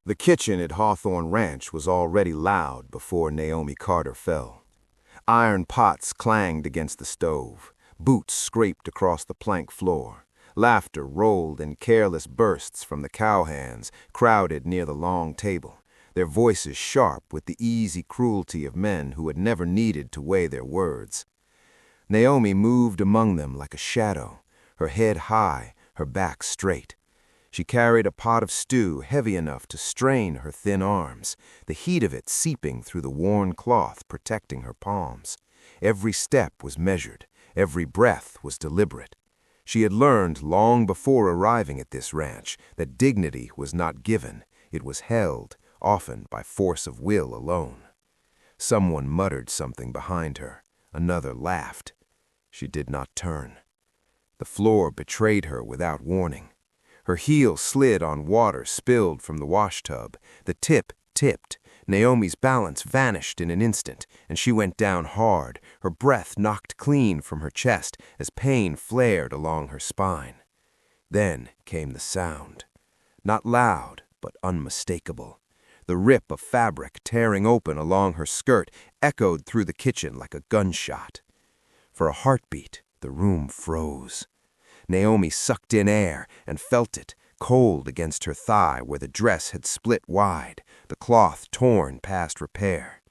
The kitchen at Hawthorne Ranch was already loud before Naomi Carter fell. Iron pots clanged against the stove. Boots scraped across the plank floor. Laughter rolled in careless bursts from the cowhands crowded near the long table, their voices sharp with the easy cruelty of men who had never needed to weigh their words. Naomi moved among them like a shadow, her head high, her back straight. She carried a pot of stew heavy enough to strain her thin arms, the heat of it seeping through the worn cloth protecting her palms. Every step was measured, every breath was deliberate. She had learned long before arriving at this ranch that dignity was not given, it was held, often by force of will alone. Someone muttered something behind her, another laughed. She did not turn. The floor betrayed her without warning. Her heel slid on water spilled from the washtub. The tip tipped. Naomi's balance vanished in an instant, and she went down hard, her breath knocked clean from her chest as pain flared along her spine. Then came the sound. Not loud, but unmistakable. The rip of fabric tearing open along her skirt echoed through the kitchen like a gunshot. For a heartbeat, the room froze. Naomi sucked in air and felt it, cold against her thigh where the dress had split wide, the cloth torn past repair.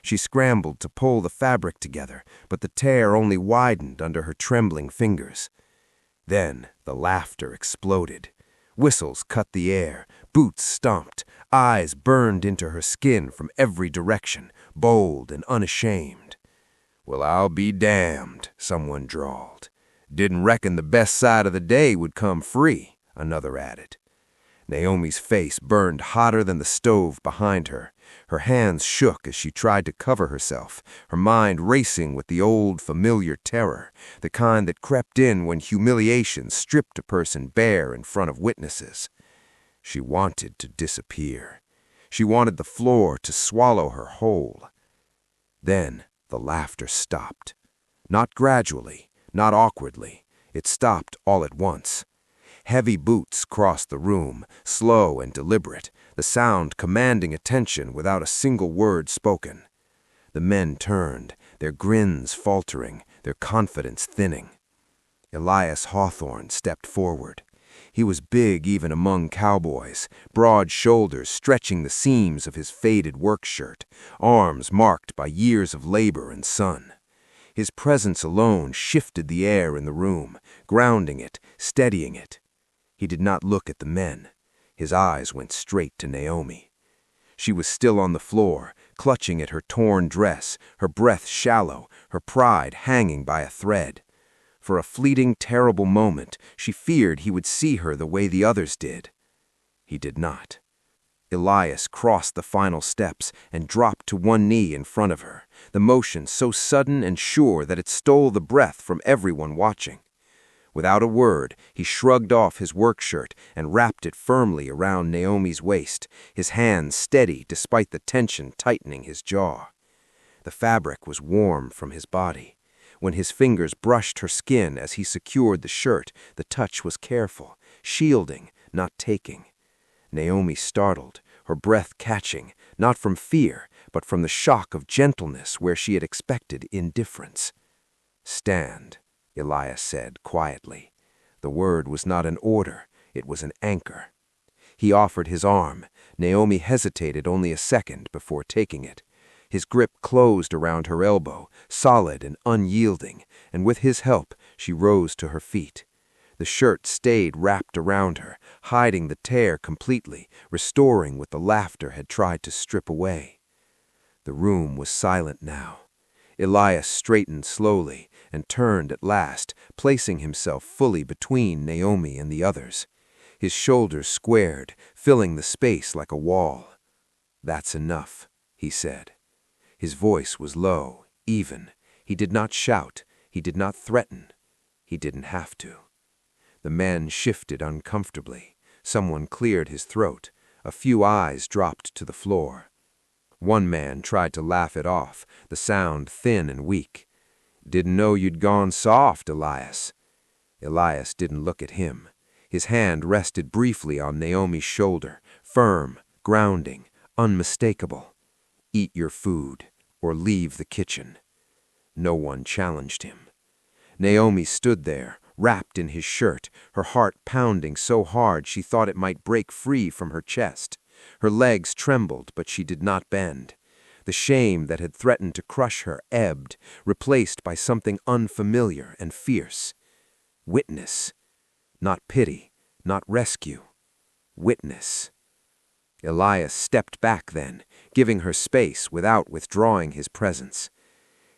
She scrambled to pull the fabric together, but the tear only widened under her trembling fingers. Then the laughter exploded. Whistles cut the air, boots stomped, eyes burned into her skin from every direction, bold and unashamed. "Well, I'll be damned," someone drawled. "Didn't reckon the best side of the day would come free," another added. Naomi's face burned hotter than the stove behind her. Her hands shook as she tried to cover herself, her mind racing with the old familiar terror, the kind that crept in when humiliation stripped a person bare in front of witnesses. She wanted to disappear. She wanted the floor to swallow her whole. Then the laughter stopped. Not gradually, not awkwardly. It stopped all at once. Heavy boots crossed the room, slow and deliberate, the sound commanding attention without a single word spoken. The men turned, their grins faltering, their confidence thinning. Elias Hawthorne stepped forward. He was big even among cowboys, broad shoulders stretching the seams of his faded work shirt, arms marked by years of labor and sun. His presence alone shifted the air in the room, grounding it, steadying it. He did not look at the men. His eyes went straight to Naomi. She was still on the floor, clutching at her torn dress, her breath shallow, her pride hanging by a thread. For a fleeting, terrible moment, she feared he would see her the way the others did. He did not. Elias crossed the final steps and dropped to one knee in front of her, the motion so sudden and sure that it stole the breath from everyone watching. Without a word, he shrugged off his work shirt and wrapped it firmly around Naomi's waist, his hands steady despite the tension tightening his jaw. The fabric was warm from his body. When his fingers brushed her skin as he secured the shirt, the touch was careful, shielding, not taking. Naomi startled, her breath catching, not from fear, but from the shock of gentleness where she had expected indifference. "Stand," Elias said quietly. The word was not an order, it was an anchor. He offered his arm. Naomi hesitated only a second before taking it. His grip closed around her elbow, solid and unyielding, and with his help, she rose to her feet. The shirt stayed wrapped around her, hiding the tear completely, restoring what the laughter had tried to strip away. The room was silent now. Elias straightened slowly and turned at last, placing himself fully between Naomi and the others. His shoulders squared, filling the space like a wall. "That's enough," he said. His voice was low, even. He did not shout. He did not threaten. He didn't have to. The men shifted uncomfortably. Someone cleared his throat. A few eyes dropped to the floor. One man tried to laugh it off, the sound thin and weak. "Didn't know you'd gone soft, Elias." Elias didn't look at him. His hand rested briefly on Naomi's shoulder, firm, grounding, unmistakable. Eat your food, or leave the kitchen. No one challenged him. Naomi stood there, wrapped in his shirt, her heart pounding so hard she thought it might break free from her chest. Her legs trembled, but she did not bend. The shame that had threatened to crush her ebbed, replaced by something unfamiliar and fierce. Witness. Not pity, not rescue. Witness. Elias stepped back then, giving her space without withdrawing his presence.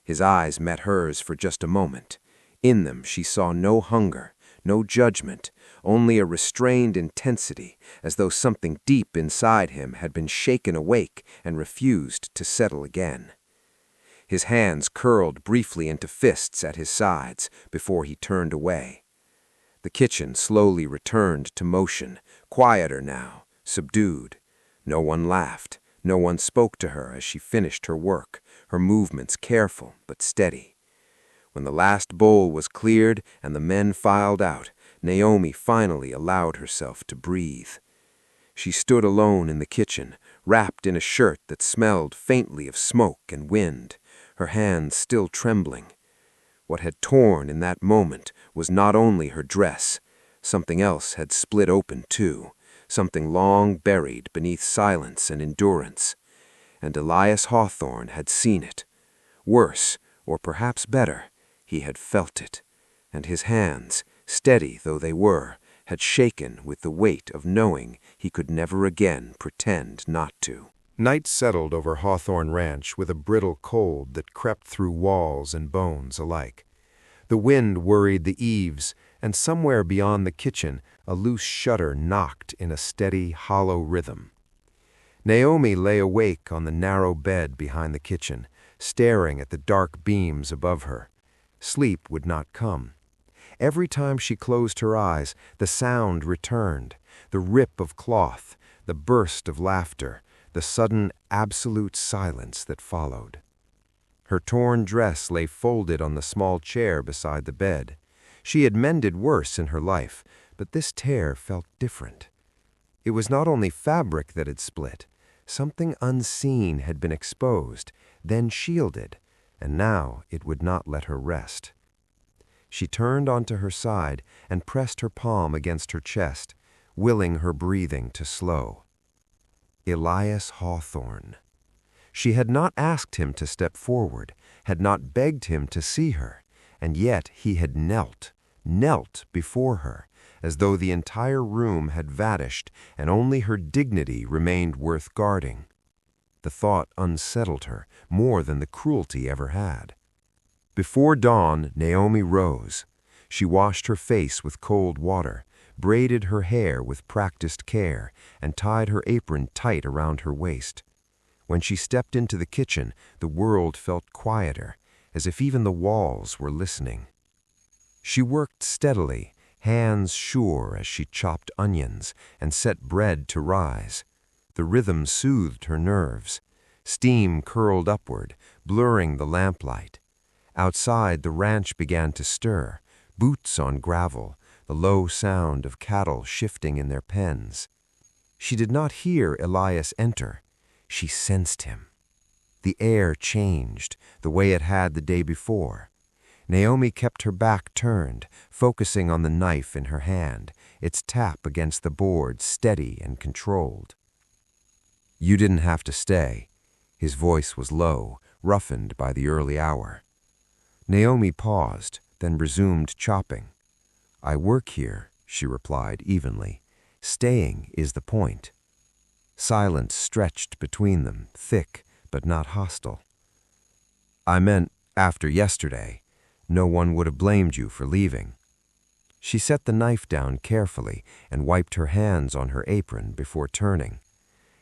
His eyes met hers for just a moment. In them she saw no hunger, no judgment, only a restrained intensity, as though something deep inside him had been shaken awake and refused to settle again. His hands curled briefly into fists at his sides before he turned away. The kitchen slowly returned to motion, quieter now, subdued. No one laughed, no one spoke to her as she finished her work, her movements careful but steady. When the last bowl was cleared and the men filed out, Naomi finally allowed herself to breathe. She stood alone in the kitchen, wrapped in a shirt that smelled faintly of smoke and wind, her hands still trembling. What had torn in that moment was not only her dress. Something else had split open too, something long buried beneath silence and endurance. And Elias Hawthorne had seen it. Worse, or perhaps better, he had felt it, and his hands, steady though they were, had shaken with the weight of knowing he could never again pretend not to. Night settled over Hawthorne Ranch with a brittle cold that crept through walls and bones alike. The wind worried the eaves, and somewhere beyond the kitchen a loose shutter knocked in a steady, hollow rhythm. Naomi lay awake on the narrow bed behind the kitchen, staring at the dark beams above her. Sleep would not come. Every time she closed her eyes, the sound returned, the rip of cloth, the burst of laughter, the sudden absolute silence that followed. Her torn dress lay folded on the small chair beside the bed. She had mended worse in her life, but this tear felt different. It was not only fabric that had split. Something unseen had been exposed, then shielded, and now it would not let her rest. She turned onto her side and pressed her palm against her chest, willing her breathing to slow. Elias Hawthorne. She had not asked him to step forward, had not begged him to see her, and yet he had knelt before her, as though the entire room had vanished and only her dignity remained worth guarding. The thought unsettled her more than the cruelty ever had. Before dawn, Naomi rose. She washed her face with cold water, braided her hair with practiced care, and tied her apron tight around her waist. When she stepped into the kitchen, the world felt quieter, as if even the walls were listening. She worked steadily, hands sure as she chopped onions and set bread to rise. The rhythm soothed her nerves. Steam curled upward, blurring the lamplight. Outside, the ranch began to stir, boots on gravel, the low sound of cattle shifting in their pens. She did not hear Elias enter. She sensed him. The air changed, the way it had the day before. Naomi kept her back turned, focusing on the knife in her hand, its tap against the board steady and controlled. "You didn't have to stay." His voice was low, roughened by the early hour. Naomi paused, then resumed chopping. "I work here," she replied evenly. "Staying is the point." Silence stretched between them, thick but not hostile. "I meant after yesterday. No one would have blamed you for leaving." She set the knife down carefully and wiped her hands on her apron before turning.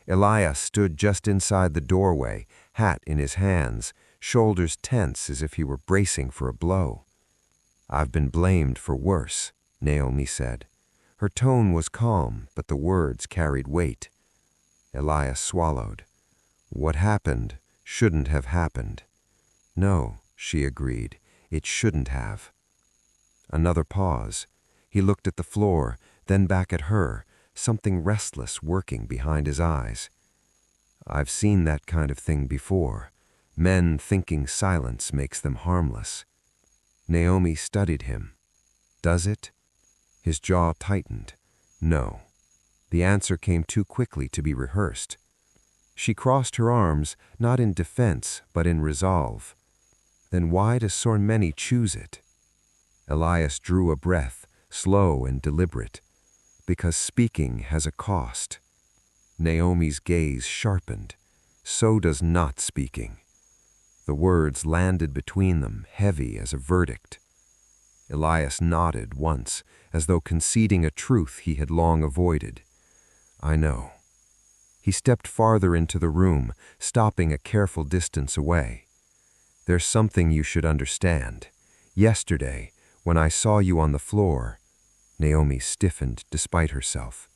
Elias stood just inside the doorway, hat in his hands, shoulders tense as if he were bracing for a blow. "I've been blamed for worse," Naomi said. Her tone was calm, but the words carried weight. Elias swallowed. "What happened shouldn't have happened." "No," she agreed, "it shouldn't have." Another pause. He looked at the floor, then back at her, something restless working behind his eyes. "I've seen that kind of thing before. Men thinking silence makes them harmless." Naomi studied him. "Does it?" His jaw tightened. No. The answer came too quickly to be rehearsed. She crossed her arms, not in defense, but in resolve. "Then why does so many choose it?" Elias drew a breath, slow and deliberate. "Because speaking has a cost." Naomi's gaze sharpened. "So does not speaking." The words landed between them, heavy as a verdict. Elias nodded once, as though conceding a truth he had long avoided. "I know." He stepped farther into the room, stopping a careful distance away. "There's something you should understand. Yesterday, when I saw you on the floor," Naomi stiffened despite herself.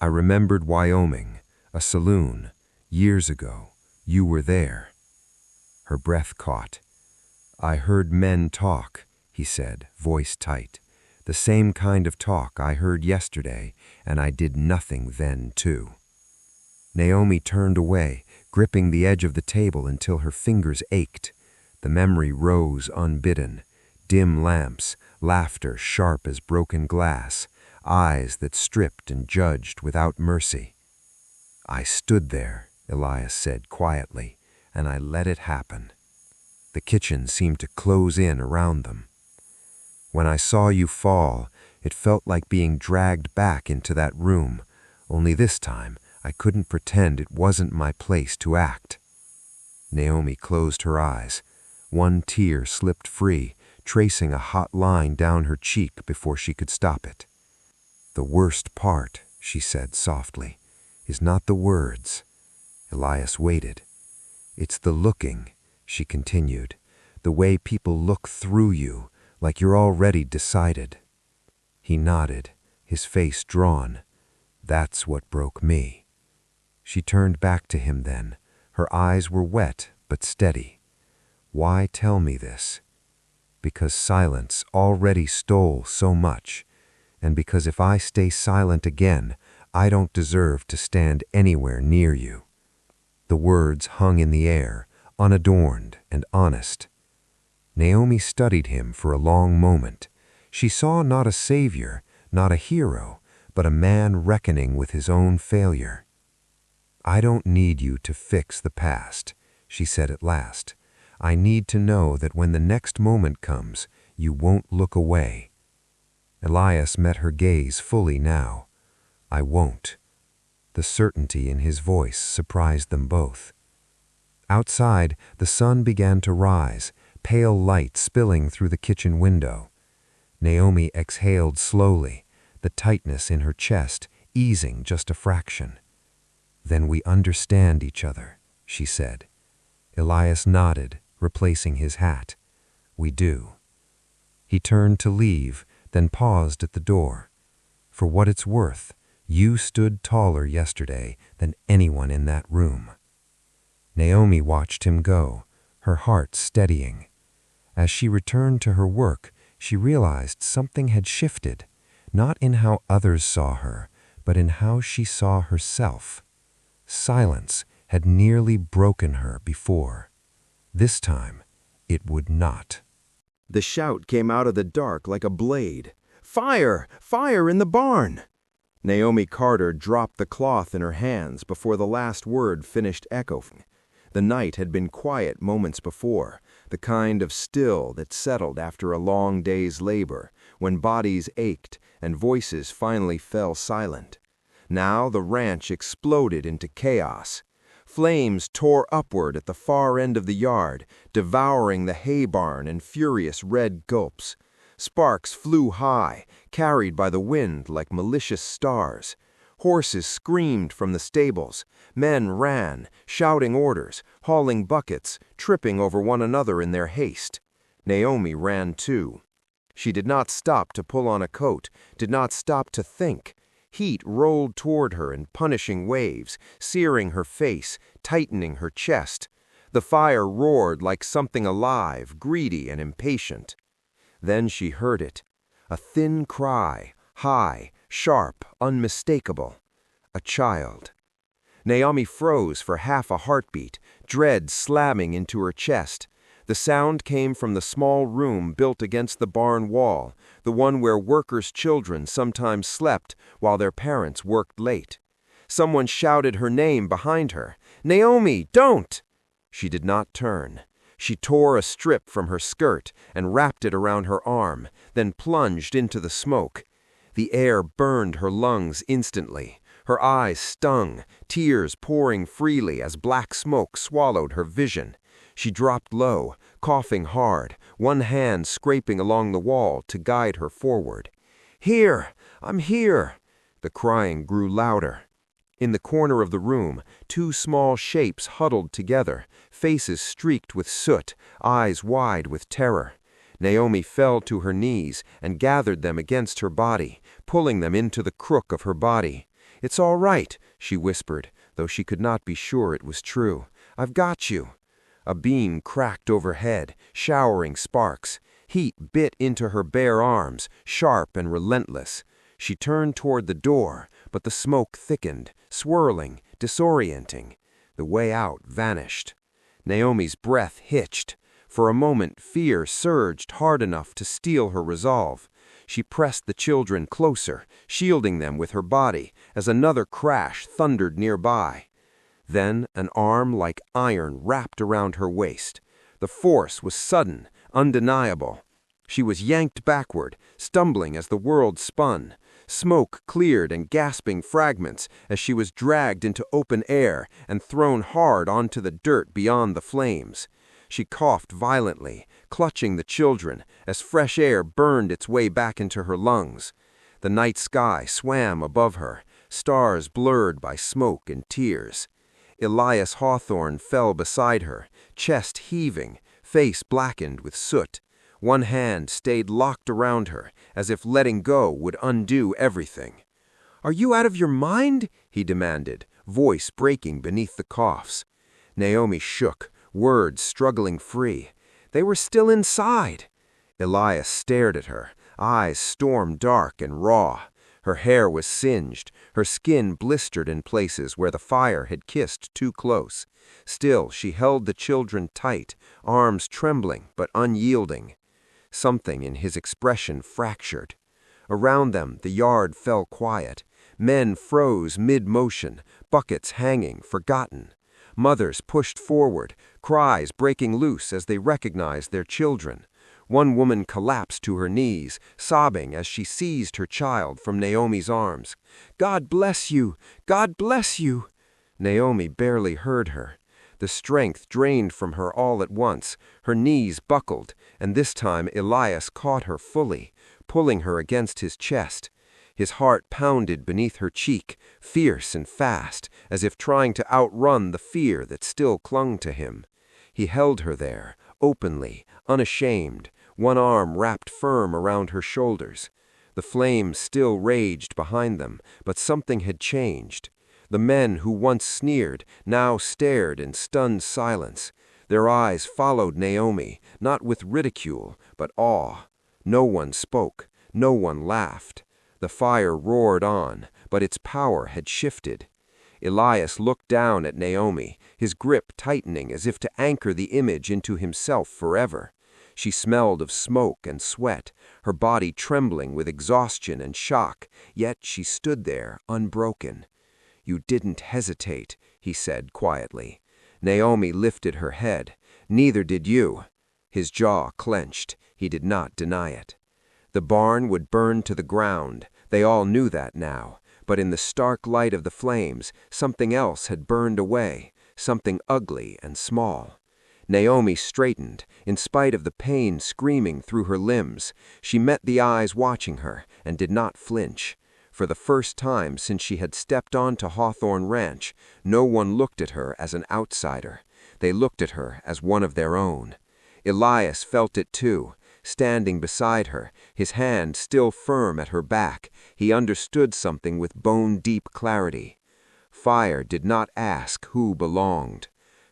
"I remembered Wyoming, a saloon, years ago. You were there." Her breath caught. "I heard men talk," he said, voice tight. "The same kind of talk I heard yesterday, and I did nothing then, too." Naomi turned away, gripping the edge of the table until her fingers ached. The memory rose unbidden. Dim lamps, laughter sharp as broken glass, eyes that stripped and judged without mercy. "I stood there," Elias said quietly, "and I let it happen." The kitchen seemed to close in around them. "When I saw you fall, it felt like being dragged back into that room, only this time I couldn't pretend it wasn't my place to act." Naomi closed her eyes. One tear slipped free, tracing a hot line down her cheek before she could stop it. "The worst part," she said softly, "is not the words." Elias waited. "It's the looking," she continued, "the way people look through you, like you're already decided." He nodded, his face drawn. "That's what broke me." She turned back to him then. Her eyes were wet but steady. "Why tell me this?" "Because silence already stole so much, and because if I stay silent again, I don't deserve to stand anywhere near you." The words hung in the air, unadorned and honest. Naomi studied him for a long moment. She saw not a savior, not a hero, but a man reckoning with his own failure. "I don't need you to fix the past," she said at last. "I need to know that when the next moment comes, you won't look away." Elias met her gaze fully now. "I won't." The certainty in his voice surprised them both. Outside, the sun began to rise, pale light spilling through the kitchen window. Naomi exhaled slowly, the tightness in her chest easing just a fraction. "Then we understand each other," she said. Elias nodded, replacing his hat. "We do." He turned to leave, then paused at the door. "For what it's worth, you stood taller yesterday than anyone in that room." Naomi watched him go, her heart steadying. As she returned to her work, she realized something had shifted, not in how others saw her, but in how she saw herself. Silence had nearly broken her before. This time, it would not. The shout came out of the dark like a blade. "Fire! Fire in the barn!" Naomi Carter dropped the cloth in her hands before the last word finished echoing. The night had been quiet moments before, the kind of still that settled after a long day's labor, when bodies ached and voices finally fell silent. Now the ranch exploded into chaos. Flames tore upward at the far end of the yard, devouring the hay barn in furious red gulps. Sparks flew high, carried by the wind like malicious stars. Horses screamed from the stables. Men ran, shouting orders, hauling buckets, tripping over one another in their haste. Naomi ran too. She did not stop to pull on a coat, did not stop to think. Heat rolled toward her in punishing waves, searing her face, tightening her chest. The fire roared like something alive, greedy and impatient. Then she heard it. A thin cry, high, sharp, unmistakable. A child. Naomi froze for half a heartbeat, dread slamming into her chest. The sound came from the small room built against the barn wall, the one where workers' children sometimes slept while their parents worked late. Someone shouted her name behind her. "Naomi, don't!" She did not turn. She tore a strip from her skirt and wrapped it around her arm, then plunged into the smoke. The air burned her lungs instantly. Her eyes stung, tears pouring freely as black smoke swallowed her vision. She dropped low, coughing hard, one hand scraping along the wall to guide her forward. "Here! I'm here!" The crying grew louder. In the corner of the room, two small shapes huddled together, faces streaked with soot, eyes wide with terror. Naomi fell to her knees and gathered them against her body, pulling them into the crook of her body. "It's all right," she whispered, though she could not be sure it was true. "I've got you." A beam cracked overhead, showering sparks. Heat bit into her bare arms, sharp and relentless. She turned toward the door, but the smoke thickened, swirling, disorienting. The way out vanished. Naomi's breath hitched. For a moment, fear surged hard enough to steel her resolve. She pressed the children closer, shielding them with her body, as another crash thundered nearby. Then an arm like iron wrapped around her waist. The force was sudden, undeniable. She was yanked backward, stumbling as the world spun. Smoke cleared in gasping fragments as she was dragged into open air and thrown hard onto the dirt beyond the flames. She coughed violently, clutching the children, as fresh air burned its way back into her lungs. The night sky swam above her, stars blurred by smoke and tears. Elias Hawthorne fell beside her, chest heaving, face blackened with soot. One hand stayed locked around her, as if letting go would undo everything. "Are you out of your mind?" he demanded, voice breaking beneath the coughs. Naomi shook, words struggling free. They were still inside. Elias stared at her, eyes storm-dark and raw. Her hair was singed, her skin blistered in places where the fire had kissed too close. Still, she held the children tight, arms trembling but unyielding. Something in his expression fractured. Around them, the yard fell quiet. Men froze mid-motion, buckets hanging, forgotten. Mothers pushed forward, cries breaking loose as they recognized their children. One woman collapsed to her knees, sobbing as she seized her child from Naomi's arms. "God bless you! God bless you!" Naomi barely heard her. The strength drained from her all at once. Her knees buckled, and this time Elias caught her fully, pulling her against his chest. His heart pounded beneath her cheek, fierce and fast, as if trying to outrun the fear that still clung to him. He held her there, openly, unashamed, one arm wrapped firm around her shoulders. The flames still raged behind them, but something had changed. The men who once sneered now stared in stunned silence. Their eyes followed Naomi, not with ridicule, but awe. No one spoke, no one laughed. The fire roared on, but its power had shifted. Elias looked down at Naomi, his grip tightening as if to anchor the image into himself forever. She smelled of smoke and sweat, her body trembling with exhaustion and shock, yet she stood there, unbroken. "You didn't hesitate," he said quietly. Naomi lifted her head. "Neither did you." His jaw clenched. He did not deny it. The barn would burn to the ground. They all knew that now. But in the stark light of the flames, something else had burned away, something ugly and small. Naomi straightened, in spite of the pain screaming through her limbs. She met the eyes watching her and did not flinch. For the first time since she had stepped onto Hawthorne Ranch, no one looked at her as an outsider. They looked at her as one of their own. Elias felt it too. Standing beside her, his hand still firm at her back, he understood something with bone-deep clarity. Fire did not ask who belonged.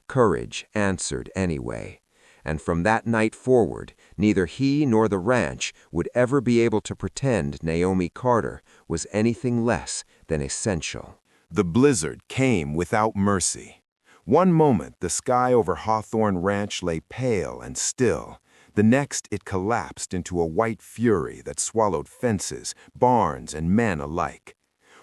Courage answered anyway. and from that night forward, neither he nor the ranch would ever be able to pretend Naomi Carter was anything less than essential. The blizzard came without mercy. One moment the sky over Hawthorne Ranch lay pale and still. The next it collapsed into a white fury that swallowed fences, barns, and men alike.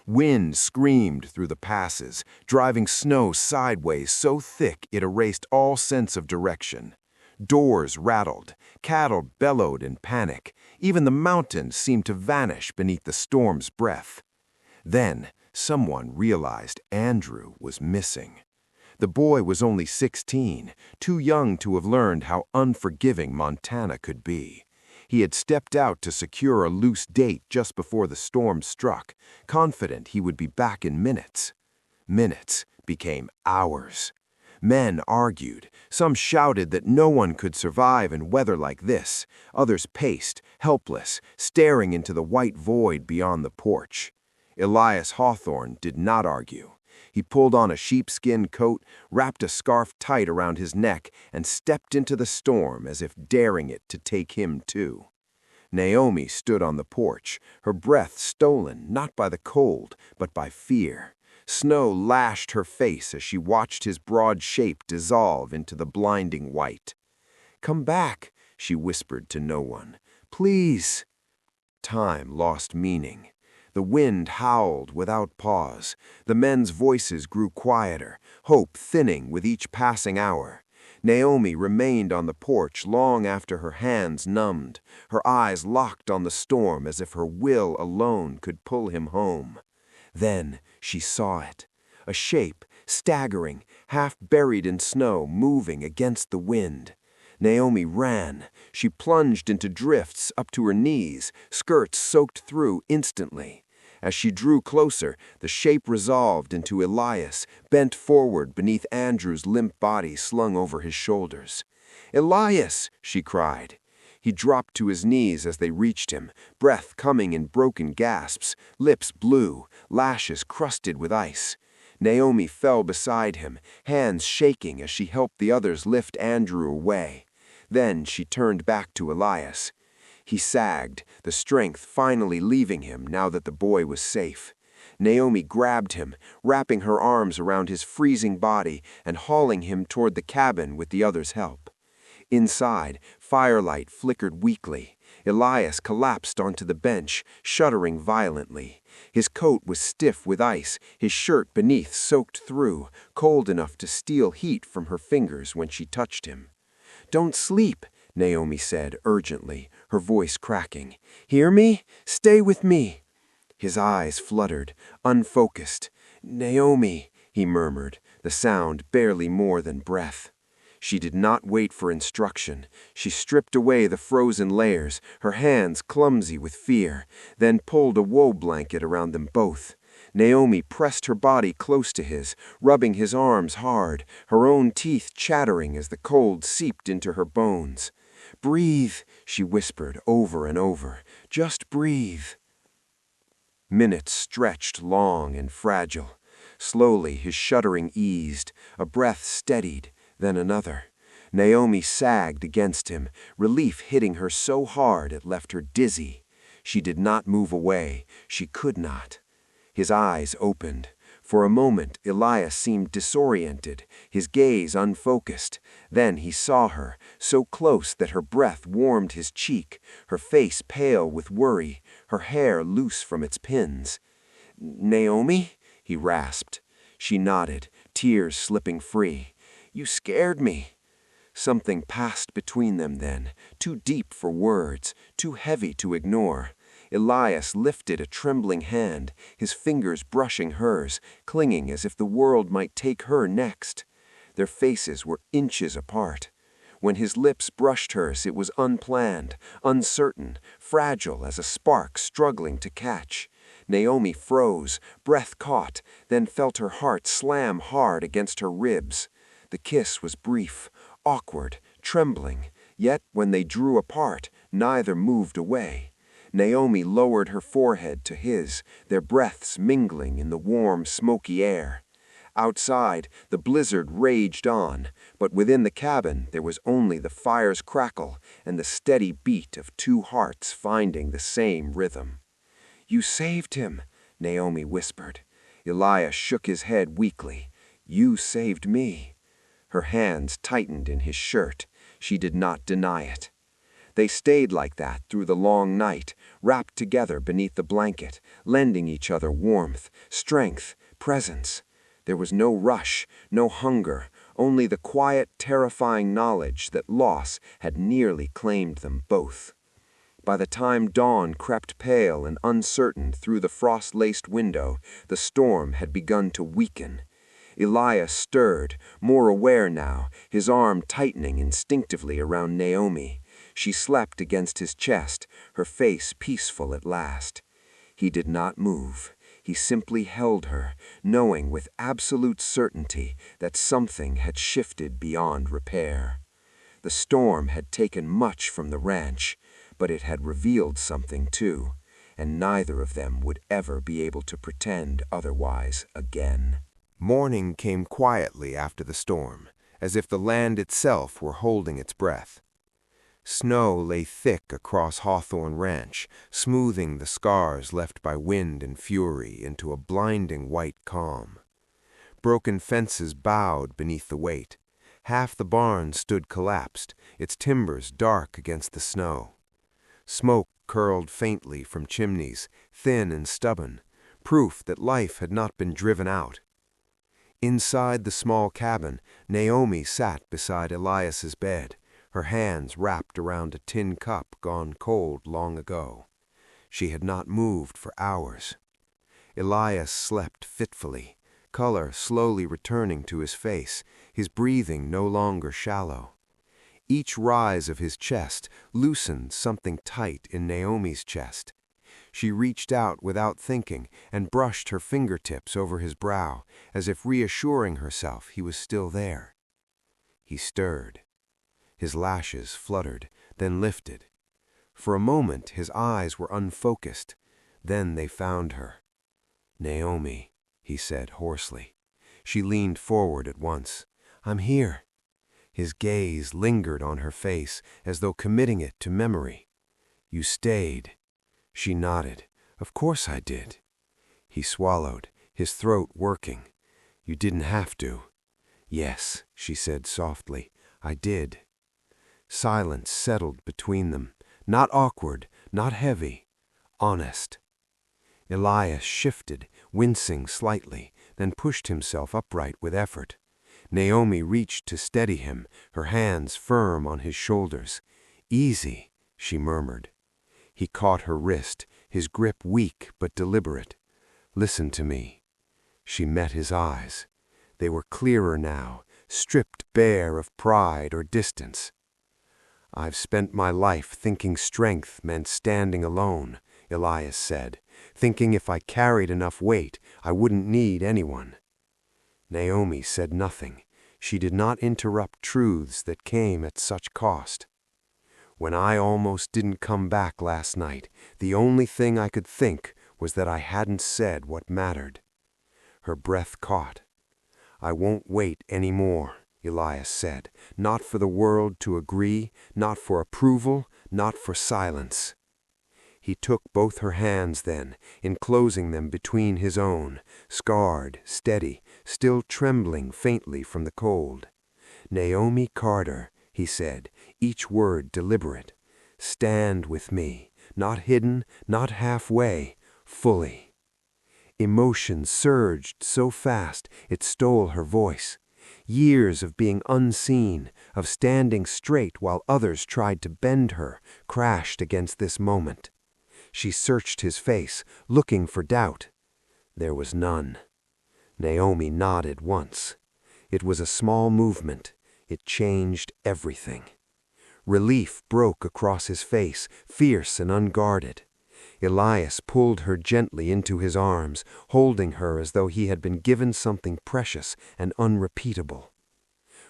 Wind screamed through the passes, driving snow sideways so thick it erased all sense of direction. Doors rattled, cattle bellowed in panic, even the mountains seemed to vanish beneath the storm's breath. Then someone realized Andrew was missing. The boy was only 16, too young to have learned how unforgiving Montana could be. He had stepped out to secure a loose date just before the storm struck, confident he would be back in minutes. Minutes became hours. Men argued. Some shouted that no one could survive in weather like this. Others paced, helpless, staring into the white void beyond the porch. Elias Hawthorne did not argue. He pulled on a sheepskin coat, wrapped a scarf tight around his neck, and stepped into the storm as if daring it to take him too. Naomi stood on the porch, her breath stolen not by the cold, but by fear. Snow lashed her face as she watched his broad shape dissolve into the blinding white. "Come back," she whispered to no one. "Please." Time lost meaning. The wind howled without pause. The men's voices grew quieter, hope thinning with each passing hour. Naomi remained on the porch long after her hands numbed, her eyes locked on the storm as if her will alone could pull him home. Then she saw it. A shape, staggering, half buried in snow, moving against the wind. Naomi ran. She plunged into drifts up to her knees, skirts soaked through instantly. As she drew closer, the shape resolved into Elias, bent forward beneath Andrew's limp body slung over his shoulders. "Elias!" she cried. He dropped to his knees as they reached him, breath coming in broken gasps, lips blue, lashes crusted with ice. Naomi fell beside him, hands shaking as she helped the others lift Andrew away. Then she turned back to Elias. He sagged, the strength finally leaving him now that the boy was safe. Naomi grabbed him, wrapping her arms around his freezing body and hauling him toward the cabin with the others' help. Inside, firelight flickered weakly. Elias collapsed onto the bench, shuddering violently. His coat was stiff with ice, his shirt beneath soaked through, cold enough to steal heat from her fingers when she touched him. "Don't sleep," Naomi said urgently, her voice cracking. "Hear me? Stay with me." His eyes fluttered, unfocused. "Naomi," he murmured, the sound barely more than breath. She did not wait for instruction. She stripped away the frozen layers, her hands clumsy with fear, then pulled a wool blanket around them both. Naomi pressed her body close to his, rubbing his arms hard, her own teeth chattering as the cold seeped into her bones. "Breathe," she whispered over and over. "Just breathe." Minutes stretched long and fragile. Slowly his shuddering eased, a breath steadied, then another. Naomi sagged against him, relief hitting her so hard it left her dizzy. She did not move away. She could not. His eyes opened. For a moment, Elias seemed disoriented, his gaze unfocused. Then he saw her, so close that her breath warmed his cheek, her face pale with worry, her hair loose from its pins. "Naomi?" he rasped. She nodded, tears slipping free. "You scared me." Something passed between them then, too deep for words, too heavy to ignore. Elias lifted a trembling hand, his fingers brushing hers, clinging as if the world might take her next. Their faces were inches apart. When his lips brushed hers, it was unplanned, uncertain, fragile as a spark struggling to catch. Naomi froze, breath caught, then felt her heart slam hard against her ribs. The kiss was brief, awkward, trembling, yet when they drew apart, neither moved away. Naomi lowered her forehead to his, their breaths mingling in the warm, smoky air. Outside, the blizzard raged on, but within the cabin there was only the fire's crackle and the steady beat of two hearts finding the same rhythm. "You saved him," Naomi whispered. Elias shook his head weakly. "You saved me." Her hands tightened in his shirt. She did not deny it. They stayed like that through the long night, wrapped together beneath the blanket, lending each other warmth, strength, presence. There was no rush, no hunger, only the quiet, terrifying knowledge that loss had nearly claimed them both. By the time dawn crept pale and uncertain through the frost-laced window, the storm had begun to weaken. Elias stirred, more aware now, his arm tightening instinctively around Naomi. She slept against his chest, her face peaceful at last. He did not move. He simply held her, knowing with absolute certainty that something had shifted beyond repair. The storm had taken much from the ranch, but it had revealed something too, and neither of them would ever be able to pretend otherwise again. Morning came quietly after the storm, as if the land itself were holding its breath. Snow lay thick across Hawthorne Ranch, smoothing the scars left by wind and fury into a blinding white calm. Broken fences bowed beneath the weight. Half the barn stood collapsed, its timbers dark against the snow. Smoke curled faintly from chimneys, thin and stubborn, proof that life had not been driven out. Inside the small cabin, Naomi sat beside Elias's bed, her hands wrapped around a tin cup gone cold long ago. She had not moved for hours. Elias slept fitfully, color slowly returning to his face, his breathing no longer shallow. Each rise of his chest loosened something tight in Naomi's chest. She reached out without thinking and brushed her fingertips over his brow, as if reassuring herself he was still there. He stirred. His lashes fluttered, then lifted. For a moment his eyes were unfocused. Then they found her. "Naomi," he said hoarsely. She leaned forward at once. "I'm here." His gaze lingered on her face, as though committing it to memory. "You stayed." She nodded. "Of course I did." He swallowed, his throat working. "You didn't have to." "Yes," she said softly, "I did." Silence settled between them, not awkward, not heavy, honest. Elias shifted, wincing slightly, then pushed himself upright with effort. Naomi reached to steady him, her hands firm on his shoulders. "Easy," she murmured. He caught her wrist, his grip weak but deliberate. "Listen to me." She met his eyes. They were clearer now, stripped bare of pride or distance. "I've spent my life thinking strength meant standing alone," Elias said, "thinking if I carried enough weight, I wouldn't need anyone." Naomi said nothing. She did not interrupt truths that came at such cost. "When I almost didn't come back last night, the only thing I could think was that I hadn't said what mattered." Her breath caught. "I won't wait any more," Elias said, "not for the world to agree, not for approval, not for silence." He took both her hands then, enclosing them between his own, scarred, steady, still trembling faintly from the cold. "Naomi Carter," he said, each word deliberate. "Stand with me, not hidden, not halfway, fully." Emotion surged so fast it stole her voice. Years of being unseen, of standing straight while others tried to bend her, crashed against this moment. She searched his face, looking for doubt. There was none. Naomi nodded once. It was a small movement. It changed everything. Relief broke across his face, fierce and unguarded. Elias pulled her gently into his arms, holding her as though he had been given something precious and unrepeatable.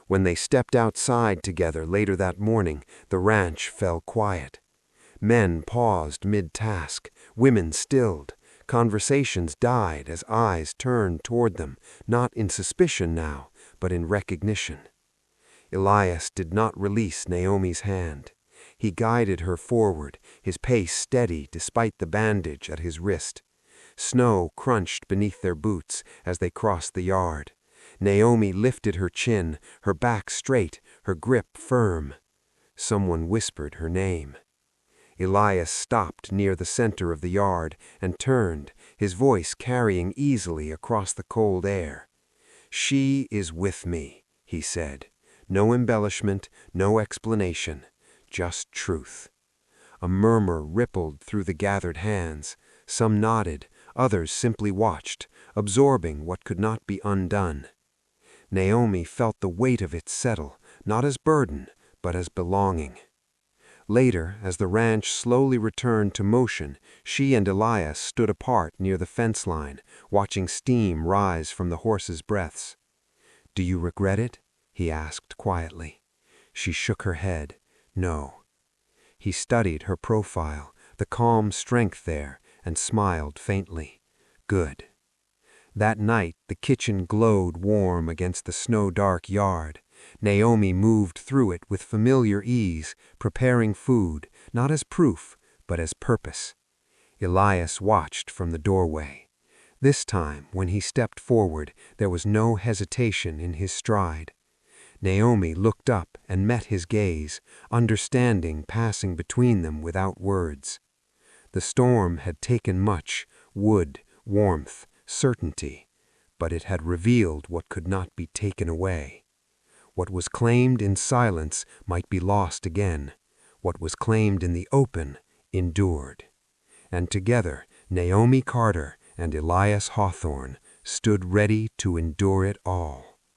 When they stepped outside together later that morning, the ranch fell quiet. Men paused mid-task, women stilled, Conversations died as eyes turned toward them, not in suspicion now, but in recognition. Elias did not release Naomi's hand. He guided her forward, his pace steady despite the bandage at his wrist. Snow crunched beneath their boots as they crossed the yard. Naomi lifted her chin, her back straight, her grip firm. Someone whispered her name. Elias stopped near the center of the yard and turned, his voice carrying easily across the cold air. "She is with me," he said. No embellishment, no explanation, just truth. A murmur rippled through the gathered hands. Some nodded, others simply watched, absorbing what could not be undone. Naomi felt the weight of it settle, not as burden, but as belonging. Later, as the ranch slowly returned to motion, she and Elias stood apart near the fence line, watching steam rise from the horses' breaths. "Do you regret it?" he asked quietly. She shook her head. No. He studied her profile, the calm strength there, and smiled faintly. Good. That night the kitchen glowed warm against the snow-dark yard. Naomi moved through it with familiar ease, preparing food, not as proof, but as purpose. Elias watched from the doorway. This time, when he stepped forward, there was no hesitation in his stride. Naomi looked up and met his gaze, understanding passing between them without words. The storm had taken much, wood, warmth, certainty, but it had revealed what could not be taken away. What was claimed in silence might be lost again. What was claimed in the open endured. And together, Naomi Carter and Elias Hawthorne stood ready to endure it all.